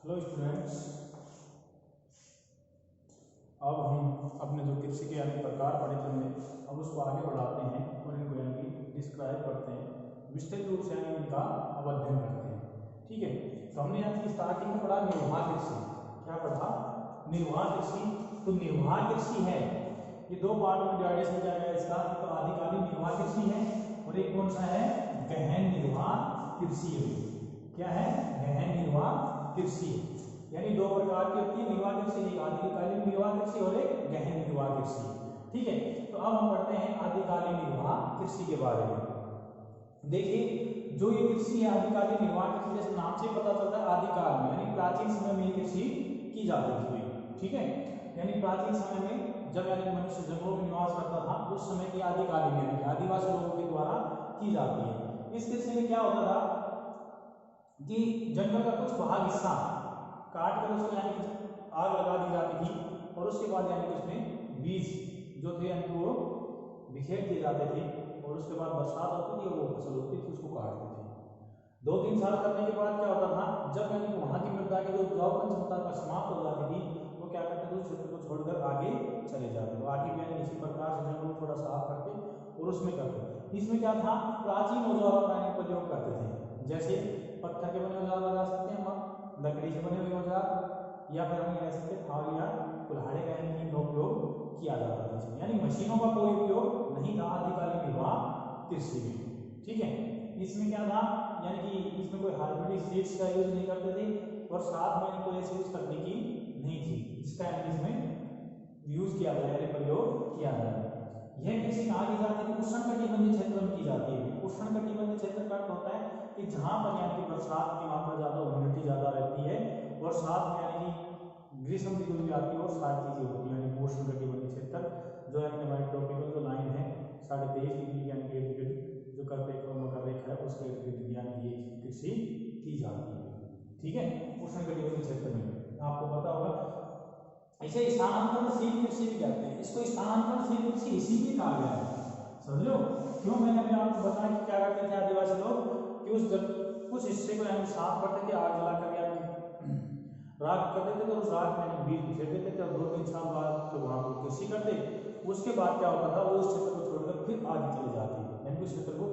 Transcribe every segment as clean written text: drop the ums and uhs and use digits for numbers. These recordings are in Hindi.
हेलो स्टूडेंट्स, अब हम अपने जो कृषि के यानी प्रकार पढ़े थे हमने, अब उसको आगे बढ़ाते हैं और इनको यानी डिस्क्राइब करते हैं, विस्तृत रूप से यानी इनका अब अध्ययन करते हैं। ठीक है, तो हमने यहाँ की स्टार्टिंग में पढ़ा निर्वाह कृषि। क्या पढ़ा? निर्वाह कृषि। तो निर्वाह कृषि है, ये दो पार्ट में डिवाइडेशन किया गया इसका। तो आदिकालीन निर्वाह कृषि है और एक कौन सा है? गहन निर्वाह कृषि है। क्या है? गहन निर्वाह कृषि। यानी दो प्रकार की होती है निर्वाह कृषि, एक आदिकालीन निर्वाह कृषि और एक गहन निर्वाह कृषि। ठीक है, तो अब हम पढ़ते हैं आदिकालीन निर्वाह कृषि के बारे में। देखिए, जो ये कृषि है आदिकालीन निर्वाह कृषि, जैसे नाम से पता चलता है आदिकाल में यानी प्राचीन समय में कृषि की जाती थी। ठीक है, यानी प्राचीन समय में जब यानी मनुष्य जंगलों में निवास करता था उस समय की आदिकालीन यानी आदिवासी लोगों के द्वारा की जाती है। इस कृषि में क्या होता था कि जंगल का कुछ भाग हिस्सा काट कर उसमें यानी आग लगा दी जाती थी और उसके बाद यानी उसमें बीज जो थे यानी वो बिखेर दिए जाते थे और उसके बाद बरसात होती थी और वो फसल होती थी, उसको काटते थे। 2-3 साल करने के बाद क्या होता था, जब यानी वहाँ की मृदा की जो उपजाऊपन क्षमता का समाप्त हो जाती थी वो क्या करते थे, उस क्षेत्र को छोड़कर आगे चले जाते। वो आगे भी यानी इसी प्रकार से जंगल को थोड़ा साफ करते और उसमें करते। इसमें क्या था, प्राचीन औजारों का प्रयोग करते थे, जैसे पत्थर के बने औजार लगा सकते हैं हम, लकड़ी से बने हुए औजार, या फिर हम कह सकते हैं फावड़े या कुल्हाड़े का इनका उपयोग किया जाता था इसमें। यानी मशीनों का कोई उपयोग नहीं था आदिकालीन निर्वाह कृषि में। ठीक है, इसमें क्या था, यानी कि इसमें कोई हाइब्रिड सीड्स का यूज नहीं करते थे और साथ में कोई ऐसी तकनीकी नहीं थी जिसका इसमें यूज किया जाए यानी प्रयोग किया जाए। यह कृषि कहाँ की जाती है? उष्णकटिबंधीय क्षेत्र में की जाती है। उष्णकटिबंधीय क्षेत्र का अर्थ होता है कि जहाँ पर यानी कि बरसात की मात्रा ज्यादा, ह्यूमिडिटी ज्यादा रहती है और साथ में यानी कि ग्रीष्म ऋतु भी आती है और सारी चीजें होती है। यानी उष्णकटिबंधीय क्षेत्र जो यानी हमारी ट्रॉपिकल जो लाइन है 23.5 डिग्री यानी कि इर्द गिर्द जो मकर रेखा है उसके इर्द गिर्द यानी ये कृषि की जाती है। ठीक है, उष्णकटिबंधीय क्षेत्र में आपको पता होगा। इसे स्थानांतरणशील कृषि भी कहते हैं। इसको स्थानांतरणशील कृषि इसीलिए कहा गया है, समझ लो क्यों? मैंने अभी आपको बताया कि क्या करते थे आदिवासी लोग कि उस कुछ हिस्से को यानी साफ करते थे, आग जलाकर यानी राख कर देते थे और उस राख में बीज बिखेर देते थे और 2-3 साल बाद तो वहां पर कृषि करते। उसके बाद क्या होता था, वो उस क्षेत्र को छोड़कर फिर आगे चले जाते, यानी उस क्षेत्र को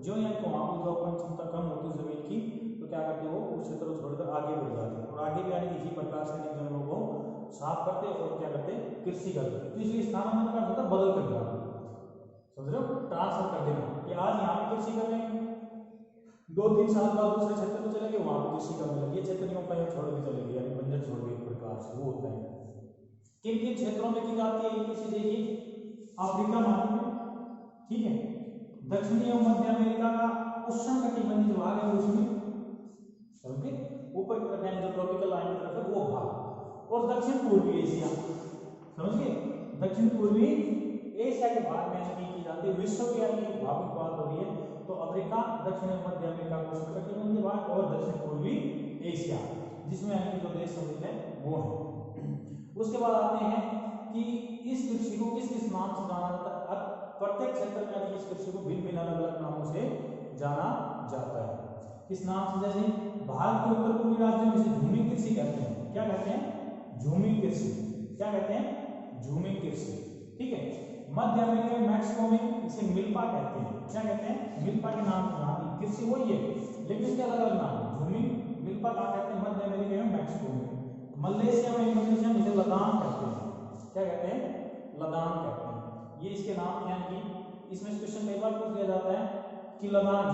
जो यानी वहां पर जो अपन क्षमता कम होती है जमीन की, तो क्या करते वो उस क्षेत्र को छोड़कर आगे बढ़ जाते और आगे भी यानी इसी प्रकार से जंगलों को साफ करते और क्या करते, कृषि करते। तो इसलिए स्थानांतरण का मतलब बदल कर देना, समझ रहे हो, ट्रांसफर कर देना कि आज यहाँ पे कृषि कर रहे हैं, 2-3 साल बाद दूसरे क्षेत्र में चले गए, वहां पर कृषि करने लगे, क्षेत्र नहीं कहीं छोड़ के चले गए, यानी बंजर छोड़ गए। एक प्रकार से वो होता है। किन किन क्षेत्रों में की जाती है ये कृषि? देखिए, अफ्रीका महाद्वीप में, ठीक है, दक्षिणी एवं मध्य अमेरिका का उष्णकटिबंधीय जो भाग है उसमें, समझे, ऊपर की तरफ यानी जो ट्रॉपिकल लाइन की तरफ है वो भाग, और दक्षिण पूर्वी एशिया, समझिए, दक्षिण पूर्वी एशिया के भाग में यानी की जाती है। विश्व के यानी भाग की बात हो रही है तो अफ्रीका, दक्षिण मध्य अमेरिका का उष्णकटिबंधीय भाग और दक्षिण पूर्वी एशिया जिसमें यानी जो देश सम्मिलित है वो है। उसके बाद आते हैं कि इस कृषि को किस किस नाम से जाना जाता है। प्रत्येक क्षेत्र में यानी इस कृषि को भिन्न भिन्न अलग अलग नामों से जाना जाता है। किस नाम से? जैसे भारत के उत्तर पूर्वी राज्यों में इसे झूमी कृषि कहते हैं। क्या कहते हैं? झूमी कृषि। क्या कहते हैं? झूमी कृषि। ठीक है, मध्य अमेरिका में मैक्सिको में इसे मिल्पा कहते हैं। क्या कहते हैं? मिल्पा के नाम से यहाँ कृषि वही है लेकिन इसके अलग अलग नाम। झूमी मिल्पा कहाँ कहते हैं? मध्य अमेरिका में मैक्सिको में। मलेशिया में, इंडोनेशिया में इसे लदान कहते हैं। क्या कहते हैं? लदान कहते हैं। ये इसके नाम यानी कि इसमें क्वेश्चन कई बार पूछ दिया जाता है कि लदान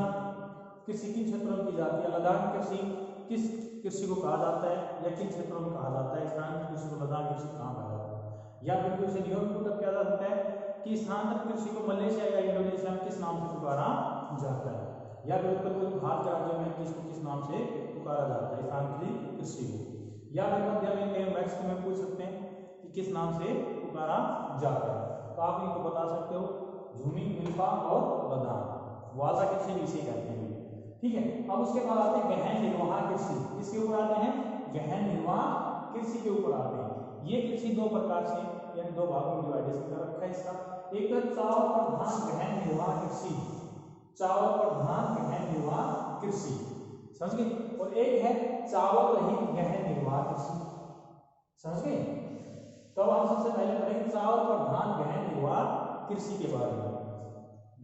कृषि किन क्षेत्रों में की जाती है, लदान कृषि किस कृषि को कहा जाता है या किन क्षेत्रों में कहा जाता है, स्थानांतरित कृषि को लदान कृषि कहाँ कहा जाता है। या फिर उसे नियोजित किया जा सकता है कि स्थानांतरित कृषि को मलेशिया या इंडोनेशिया में किस नाम से पुकारा जाता है, या फिर उत्तर पूर्वी भारत के राज्यों में किसको किस नाम से पुकारा जाता है स्थानांतरित कृषि को। या फिर मध्य अमेरिका मैक्सिको में पूछ सकते हैं कि किस नाम से पुकारा जाता है। तो आप इनको बता सकते हो, झूमी, मिल्पा और लदान। वादा कृषि भी इसे कहते हैं। ठीक है, अब उसके बाद आते हैं गहन निर्वाह कृषि। किसके ऊपर आते हैं? गहन निर्वाह कृषि के ऊपर आते हैं। ये कृषि दो प्रकार से यानी दो भागों में डिवाइडेशन कर रखा है इसका। एक तो चावल प्रधान गहन निर्वाह कृषि, चावल प्रधान गहन निर्वाह कृषि, समझ गए। और एक है चावल रहित गहन निर्वाह कृषि, समझ गए। तो अब हम सबसे पहले पढ़ेंगे चावल प्रधान गहन निर्वाह कृषि के बारे में।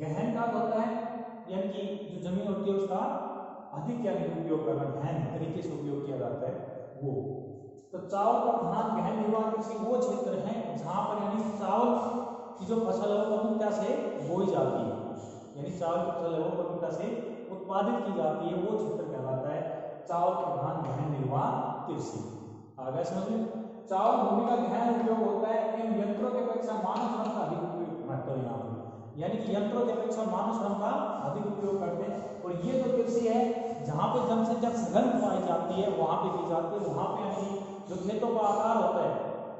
गहन का होता है यानी कि जो जमीन होती है उसका अधिक यानी उपयोग करना, गहन तरीके से उपयोग किया जाता है वो। तो चावल प्रधान गहन निर्वाह कृषि वो क्षेत्र है जहाँ पर यानी चावल की जो फसल है वो प्रमुखता से बोई जाती है, यानी चावल की फसल है वो प्रमुखता से उत्पादित की जाती है, वो क्षेत्र कहलाता है चावल प्रधान गहन निर्वाह कृषि। आगे समझ में। चावल भूमि का गहन उपयोग होता है एवं यंत्रों के अपेक्षा मानव श्रम का अधिक उपयोग महत्व है यहाँ पे, यानी कि यंत्रों के अपेक्षा मानव श्रम का अधिक उपयोग करते हैं। और ये जो कृषि है जहाँ पे जनसंख्या सघन पाई जाती है वहाँ पे की जाती है, वहाँ पे यानी जो खेतों का आकार होता है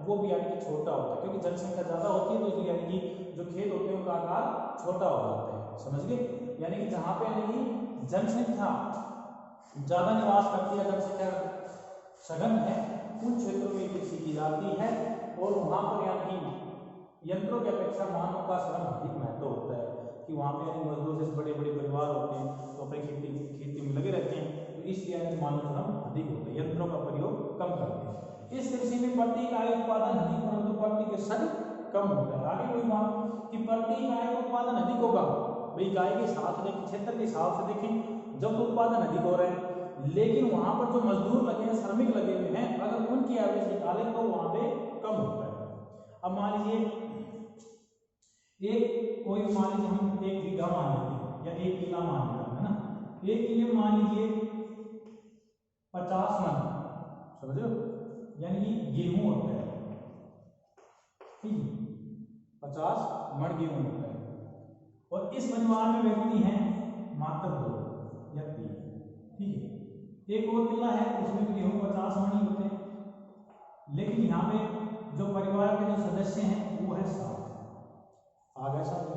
वो भी यानी कि छोटा होता है, क्योंकि जनसंख्या ज्यादा होती है तो यानी कि जो खेत होते हैं उनका आकार छोटा हो जाता है, समझ गए। यानी कि जहाँ पे यानी कि जनसंख्या ज्यादा निवास करती है, जनसंख्या सघन है, उन क्षेत्रों में कृषि की जाती है। और वहाँ पर यानी कि यंत्रों की अपेक्षा मानव का श्रम अधिक महत्व होता है, कि वहाँ पे यानी मजदूर जैसे बड़े बड़े परिवार होते हैं तो अपनी खेती में लगे रहते हैं, तो इसलिए यानी मानव श्रम अधिक होता है, यंत्रों का प्रयोग कम करते हैं। इस कृषि में प्रति इकाई उत्पादन अधिक परंतु प्रति कृषक कम होता है। आगे कोई बात कि प्रति इकाई उत्पादन अधिक होगा, भाई इकाई के हिसाब से देखें, क्षेत्र के हिसाब से देखें, जब तो उत्पादन अधिक हो रहा है लेकिन वहां पर जो मजदूर लगे हैं, श्रमिक लगे हुए हैं, अगर उनकी एवरेज निकालें तो वहां पे कम होता है। अब मान लीजिए एक कोई मान लीजिए हम 1 बीघा मान लेते हैं या 1 किला मान लेते हैं ना, 1 किले में मान लीजिए 50 मन, समझ रहे हो, यानी कि गेहूं होता है, ठीक है, 50 मण गेहूं होता है। और इस परिवार में व्यक्ति हैं मात्र 2 या 3, ठीक है। एक और किला है उसमें भी गेहूं 50 मण ही होते हैं, लेकिन यहाँ पे जो परिवार के जो सदस्य हैं वो है 7। आगे समझ,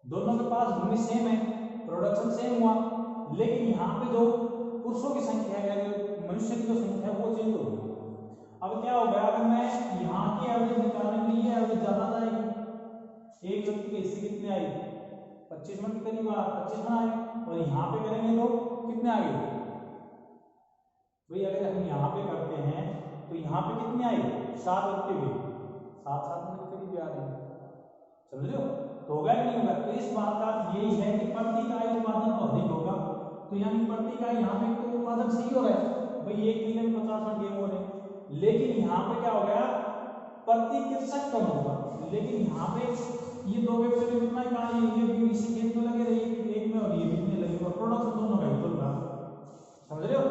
दोनों के पास भूमि सेम है, प्रोडक्शन सेम हुआ, लेकिन यहाँ पे जो पुरुषों की संख्या है, मनुष्य की जो संख्या है वो चेंज हो गई। अब क्या होगा, अगर मैं यहाँ की एवरेज निकालने के लिए एवरेज ज्यादा जाएगी, एक व्यक्ति के हिस्से कितने आई, 25 मन के करीब 25 मन आए, और यहाँ पे करेंगे तो कितने आ गए भाई, अगर हम यहाँ पे करते हैं तो यहाँ पे कितने आई, 7 व्यक्ति हुए, 7 मन के करीब आ रहे हैं, समझ रहे हो, तो होगा कि नहीं होगा। तो इस बात का यही है कि प्रति इकाई उत्पादन तो अधिक होगा, तो यानी प्रति इकाई यहाँ पे तो उत्पादन सही हो रहा है भाई, 1 किले में 50 मन गेहूं हो रहे हैं, लेकिन यहाँ पे क्या हो गया, प्रति कृषक कम होगा। लेकिन यहाँ पे ये 2 व्यक्ति में उतना इकाई, ये भी इसी खेत में लगे रहे एक में और ये भी में लगे, और प्रोडक्शन दोनों का इक्वल रहा, समझ रहे हो।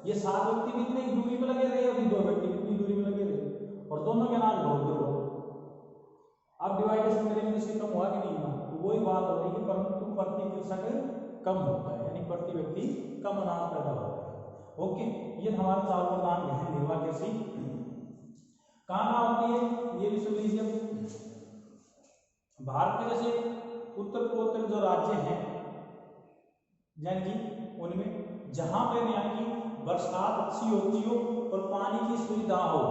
ये 7 व्यक्ति भी इतनी दूरी पे लगे रहे और 2 व्यक्ति इतनी दूरी में लगे रहे, और दोनों के अनाज बहुत हो। अब डिवाइडेशन करेंगे तो इससे कम हुआ कि नहीं हुआ, तो वही बात हो रही है कि परंतु प्रति कृषक कम होता है, यानी प्रति व्यक्ति कम अनाज पैदा होता है। ओके, ये हमारा चावल प्रधान गहन निर्वाह कृषि कहाँ होती है, ये भी सुन लीजिए। भारत के जैसे उत्तर पूर्वोत्तर जो राज्य हैं यानी कि उनमें जहां पे यानी कि बरसात अच्छी होती हो और पानी की सुविधा हो,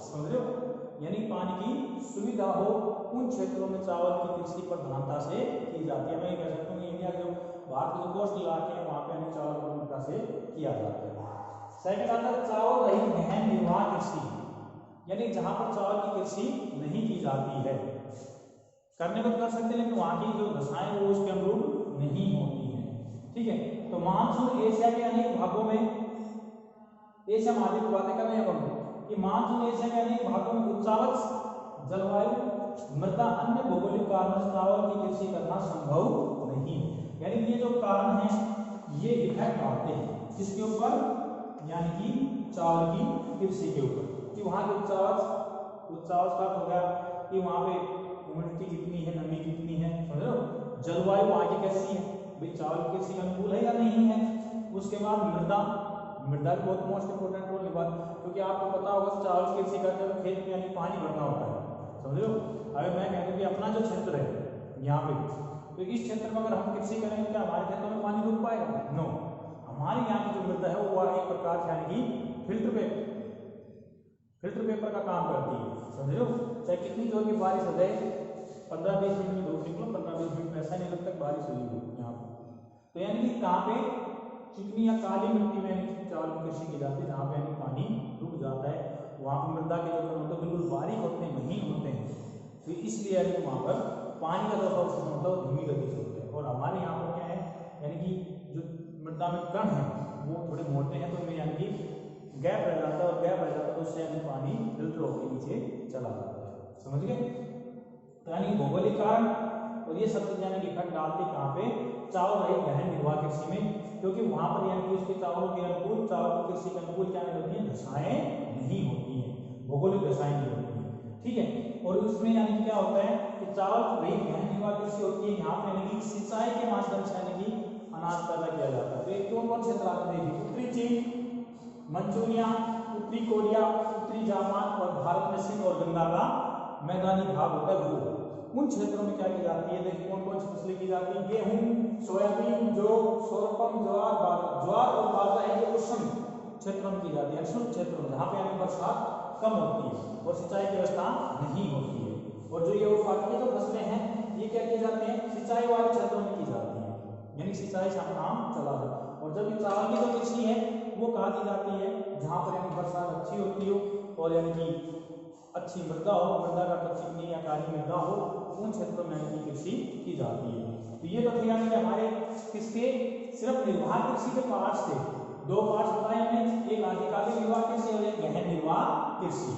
समझ रहे हो, यानी पानी की सुविधा हो, उन क्षेत्रों में चावल की कृषि प्रधानता से की जाती है। मैं कह सकता हूँ इंडिया के जो भारत के जो कोस्टल इलाके हैं वहाँ पे यानी चावल प्रधानता से किया जाता है। सेकंड आता है चावल रहित गहन निर्वाह कृषि, यानी जहाँ पर चावल की कृषि नहीं की जाती है, करने को कर सकते हैं लेकिन वहाँ की जो दशाएं वो उसके अनुरूप नहीं होती हैं, ठीक है। तो मानसून एशिया के अनेक भागों में, एशिया महाद्वीप की बातें कर रहे हैं हम कि मानसून एशिया के अनेक भागों में उच्चावच जलवायु, मृदा, अन्य भौगोलिक कारणों से चावल की कृषि करना संभव नहीं है। यानी ये जो कारण है ये इफेक्ट आते हैं किसके ऊपर, यानी कि चावल की कृषि के ऊपर, कि वहाँ के उच्चावच का हो गया कि वहाँ पे ह्यूमिडिटी कितनी है, नमी कितनी है, समझ लो, जलवायु वहाँ की कैसी है भाई, चावल की कृषि अनुकूल है या नहीं है। उसके बाद मृदा भी बहुत मोस्ट इंपोर्टेंट रोल निभाती है, क्योंकि आपको पता होगा चावल की कृषि करते हैं तो खेत में यानी पानी भरना होता है, समझ लो। अगर मैं कह दूँ कि अपना जो क्षेत्र है यहाँ पे, तो इस क्षेत्र में अगर हम कृषि करेंगे क्या हमारे खेतों में पानी रुक पाएगा, नो। हमारे यहाँ की जो मृदा है वो एक प्रकार से यानी कि फिल्टर पेपर का काम करती है, समझ लो। चाहे कितनी जोर की बारिश हो जाए, 15-20 मिनट में धूप निकलो, 15-20 मिनट में ऐसा नहीं लगता बारिश हुई हो यहाँ पर, तो यानी कि कहाँ पे चिकनी या काली मिट्टी में यानी चावल की कृषि की जाती है, जहाँ पे यानी पानी रुक जाता है, वहाँ पर मृदा के जो कण होते हैं बिल्कुल बारीक होते हैं, महीन होते हैं, तो इसलिए यानी वहाँ पर पानी का जो अवशोषण होता है वो धीमी गति से होता है। और हमारे यहाँ पर क्या है, यानी कि जो मृदा में कण है वो थोड़े मोटे हैं, तो उनमें यानी कि गैप रह जाता है, और गैप रह जाता है तो उससे यानी पानी फिल्टर होकर नीचे चला जाता है। समझ गए? तो यानी भौगोलिक कारण और ये सब चीजें यानी कि इफेक्ट डालते कहाँ पे, चावल रहित गहन निर्वाह कृषि में, क्योंकि वहां पर यानी कि उसके चावलों के अनुकूल, चावल की कृषि के अनुकूल क्या नहीं होती है, दशाएं नहीं होती हैं, भौगोलिक दशाएं नहीं होती हैं। ठीक है, और उसमें यानी कि क्या होता है कि चावल रहित गहन निर्वाह कृषि होती है, यहाँ पे यानी कि सिंचाई के माध्यम से यानी कि अनाज पैदा किया जाता है। तो एक कौन कौन क्षेत्र आते हैं, उत्तरी चीन, मंचूरिया, उत्तरी कोरिया, उत्तरी जापान और भारत में सिंध और गंगा का मैदानी भाग होता है, वो उन क्षेत्रों में क्या की जाती है, देखिए कौन कौन सी फसलें की जाती है, गेहूं, सोयाबीन, जौ, सोरपम, ज्वार, बाजरा। ज्वार और बाजरा है ये उष्ण क्षेत्रों में की जाती है, उष्ण क्षेत्रों में जहाँ पे यानी बरसात कम होती है और सिंचाई की व्यवस्था नहीं होती है। और जो ये बाकी जो फसलें हैं ये क्या की जाती हैं, सिंचाई वाले क्षेत्रों में की जाती है, यानी सिंचाई से काम चला रहा है। और जब ये चावल की जो कृषि है वो कहाँ की जाती है, जहाँ पर यानी बरसात अच्छी होती हो और यानी कि अच्छी मृदा हो, मृदा का तो चिकनी या काली मृदा हो, उन क्षेत्रों में यानी कृषि की जाती है। तो ये तो थे यानी कि हमारे किसके, सिर्फ निर्वाह कृषि के पार्ट्स थे। दो पार्ट्स बताए हमने, एक आदिकालीन निर्वाह कृषि और एक गहन निर्वाह कृषि।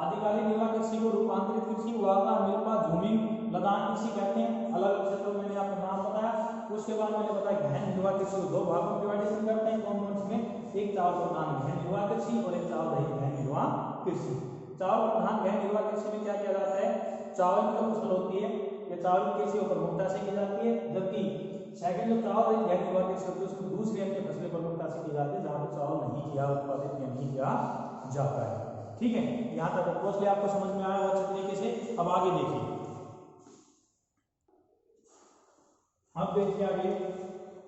आदिकालीन निर्वाह कृषि को रूपांतरित कृषि, वार्ता, मिल्पा, झूमिंग, लदान कृषि कहते हैं, अलग अलग क्षेत्रों में मैंने आपको नाम बताया। उसके बाद मैंने बताया गहन निर्वाह कृषि को दो भागों में डिवाइडेशन करते हैं, कौन कौन में, एक चावल प्रधान गहन निर्वाह कृषि और एक चावल रहित गहन निर्वाह कृषि। चावल प्रधान गहन निर्वाह कृषि में क्या किया जाता है, चावल की जो फसल होती है ये चावल की कृषि प्रमुखता से की जाती है, जबकि सेकंड जो चावल रहित गहन निर्वाह कृषि होती है उसमें दूसरी अन्य फसलें प्रमुखता से की जाती है, जहाँ पर चावल नहीं किया उत्पादित या नहीं किया जाता है। ठीक है, यहाँ तक अप्रोच आपको समझ में आया अच्छे तरीके से। अब आगे देखिए, अब देखिए आगे,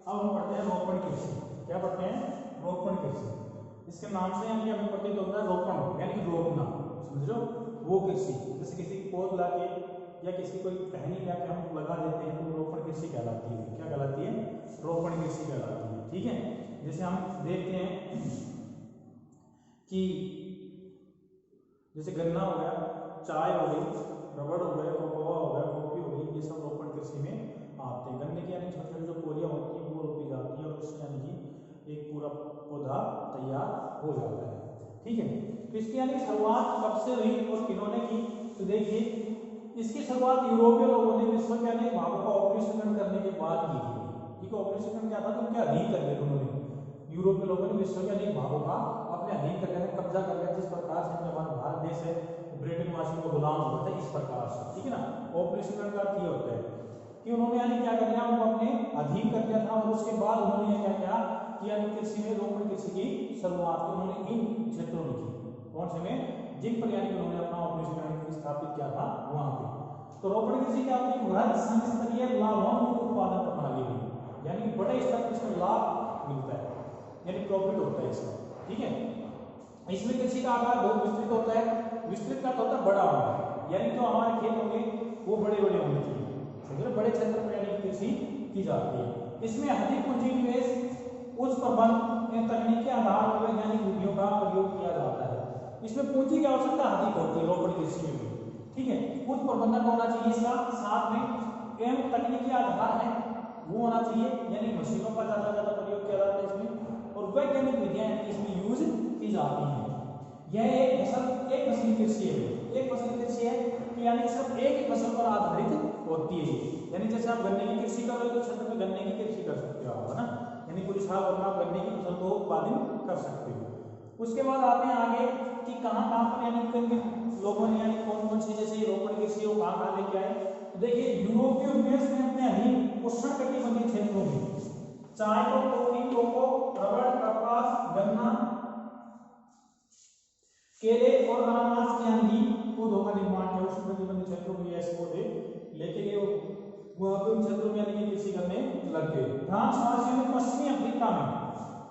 अब हम पढ़ते हैं रोपण कृषि। क्या पढ़ते हैं, रोपण कृषि। इसके नाम से यानी हमें प्रतीत होता है रोपण यानी कि रोपना, समझ लो, वो कृषि। जैसे किसी पौध ला के या किसी कोई टहनी ला के हम लगा देते हैं तो रोपण कृषि कहलाती है। क्या कहलाती है, रोपण कृषि कहलाती है। ठीक है, जैसे हम देखते हैं कि जैसे गन्ना हो गया, चाय हो गई, रबड़ हो गया, कोकोआ हो गया, कॉफी हो गई, ये सब रोपण कृषि में आते हैं। गन्ने की यानी छोटी छोटी जो पोलियां होती हैं वो रोपी जाती है और उससे यानी कि एक पूरा पौधा तैयार हो जाता है। ठीक है, तो इसकी यानी शुरुआत कब से हुई और किन्होंने की, तो देखिए इसकी शुरुआत यूरोपीय लोगों ने विश्व के अनेक भागों का ऑपरेशन करने के बाद की थी। ठीक है, ऑपरेशन क्या था, तो उनके अधीन कर लिया उन्होंने, यूरोपीय लोगों ने विश्व के अनेक भागों का अपने अधीन कर लिया, कब्जा कर लिया, जिस प्रकार से हमारा भारत देश है ब्रिटेन वासियों को गुलाम हो गया था, इस प्रकार से। ठीक है ना, ऑपरेशन का अर्थ ये होता है कि उन्होंने यानी क्या कर लिया, उनको अपने अधीन कर लिया था और उसके बाद उन्होंने क्या किया कि यानी कृषि में रोपण कृषि की शुरुआत उन्होंने इन क्षेत्रों में की। कौन से में, जिन पर यानी उन्होंने अपना ऑपरेशन स्थापित किया था वहां पे। तो रोपण कृषि क्या होती है, वृहद समस्तरीय लाभोन्मुख उत्पादन प्रणाली में, यानी बड़े स्तर पर इसमें लाभ मिलता है, यानी प्रॉफिट होता है इसमें। ठीक है, इसमें कृषि का आकार बहुत विस्तृत होता है, विस्तृत का होता है बड़ा होना, यानी जो हमारे खेत होंगे वो बड़े बड़े होने चाहिए, समझ, बड़े क्षेत्र पर यानी कृषि की जाती है। इसमें अधिक पूंजी निवेश, उच्च प्रबंधन, तकनीकी आधार पर वैज्ञानिक विधियों का प्रयोग किया जाता है। इसमें पूंजी की आवश्यकता अधिक होती है रोपण कृषि में भी। ठीक है, उच्च प्रबंधन होना चाहिए इसका, साथ में एवं तकनीकी आधार है वो होना चाहिए, यानी मशीनों का ज्यादा प्रयोग किया जाता है इसमें, और वैज्ञानिक विधियां इसमें यूज की जाती हैं। यह एक फसली कृषि है, एक फसली कृषि है कि यानी सिर्फ एक ही फसल पर आधारित होती है। यानी जैसे आप गन्ने की कृषि कर रहे हो तो क्षेत्र में गन्ने की कृषि कर सकते हो आप, है ना, यानी पूरी साल भर में आप गन्ने की फसल को उत्पादन कर सकते हो। उसके बाद आते हैं आगे कि कहाँ पर यानी लोगों ने यानी कौन कौन सी जैसे रोपण कृषि वो कहाँ लेके आए। तो देखिए यूरोपीय उपनिवेश ने अपने अधीन उष्णकटिबंधीय क्षेत्रों में चाय को, कॉफी, कोको, रबड़, कपास, गन्ना, केले और अनानास के आदि पौधों का निर्माण किया। उष्णकटिबंधीय क्षेत्रों में ऐसे पौधे लेके गए, वहां पे उन क्षेत्रों में यानी कृषि करने लग गए। फ्रांस वासियों ने पश्चिमी अफ्रीका में,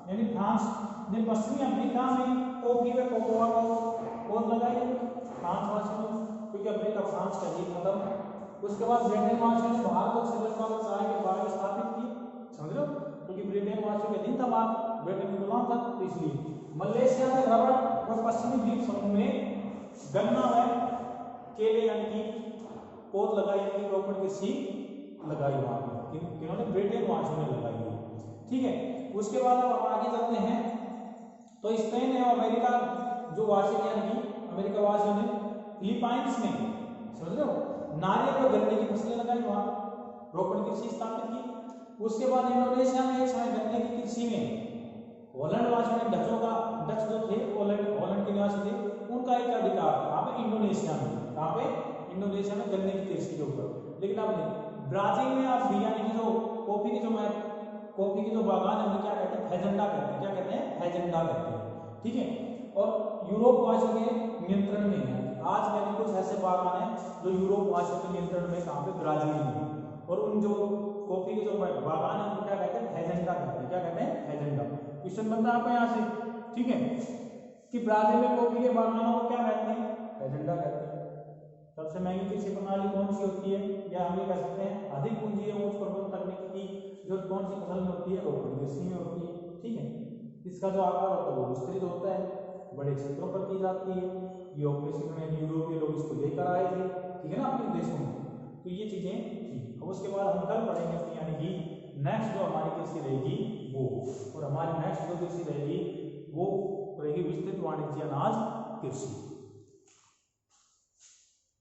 यानी फ्रांस ने पश्चिमी अफ्रीका में कॉफी व कोकोआ को पौध लगाए, फ्रांस वासियों ने, क्योंकि अफ्रीका फ्रांस का ही खत्म। उसके बाद ब्रिटेन वासियों ने भारत और श्रीलंका में चाय के बाग स्थापित किए, समझ लो, क्योंकि ब्रिटेन वासियों के दिन था मार्च, ब्रिटेन में गुलाम था, तो इसलिए मलेशिया में रबड़ और पश्चिमी द्वीप समूह में गन्ना व केले यानी कि पौध लगाई, यानी कि रोपण की सीख लगाई वहां पर, किन्होंने ब्रिटेन वासियों ने लगाई है। ठीक है, उसके बाद अब आगे चलते हैं तो स्पेन एवं अमेरिका जो वासी थे, यानी कि अमेरिका वासियों ने फिलीपाइंस में, समझ रहे हो, नारियल और गन्ने की फसलें लगाई, वहां रोपण कृषि स्थापित की। उसके बाद इंडोनेशिया में एक समय गन्ने की कृषि में हॉलैंड वासियों ने डच जो थे हॉलैंड के निवासी थे, उनका एक अधिकार था कहाँ पे, इंडोनेशिया में। कहाँ पे, इंडोनेशिया में गन्ने की कृषि के ऊपर। लेकिन अब नहीं, ब्राजील में अब भी यानी कि जो कॉफी की जो बागान है उन्हें क्या कहते हैं, फेजेंडा कहते हैं। क्या कहते हैं, फेजेंडा कहते हैं। ठीक है, और यूरोप वासियों के नियंत्रण में है आज यानी कुछ ऐसे बागान हैं जो यूरोप वासियों के नियंत्रण में, कहाँ पे, ब्राजील में। और उन जो कॉफी के जो बागान है उनको क्या कहते हैं, फेजेंडा कहते हैं। क्या कहते हैं, फेजेंडा। क्वेश्चन बनता है आपका यहाँ से, ठीक है, कि ब्राजील में कॉफी के बागानों को क्या कहते हैं, फेजेंडा कहते हैं। सबसे महंगी कृषि प्रणाली कौन सी होती है, या हम ये कह सकते हैं अधिक पूंजी एवं उच्च प्रबंधन तकनीक की जो कौन सी फसल में होती है, रोपण कृषि में होती है। ठीक है, इसका जो आकार होता है वो विस्तृत होता है, बड़े क्षेत्रों पर की जाती है। ये ऑपरेशन में यूरोपीय लोग इसको लेकर आए थे, ठीक है ना, अपने देशों में। तो ये चीजें थी। अब उसके बाद हम कल पढ़ेंगे अपनी यानी कि नेक्स्ट जो हमारी कृषि रहेगी वो, और हमारी नेक्स्ट जो कृषि रहेगी वो रहेगी विस्तृत वाणिज्य अनाज कृषि।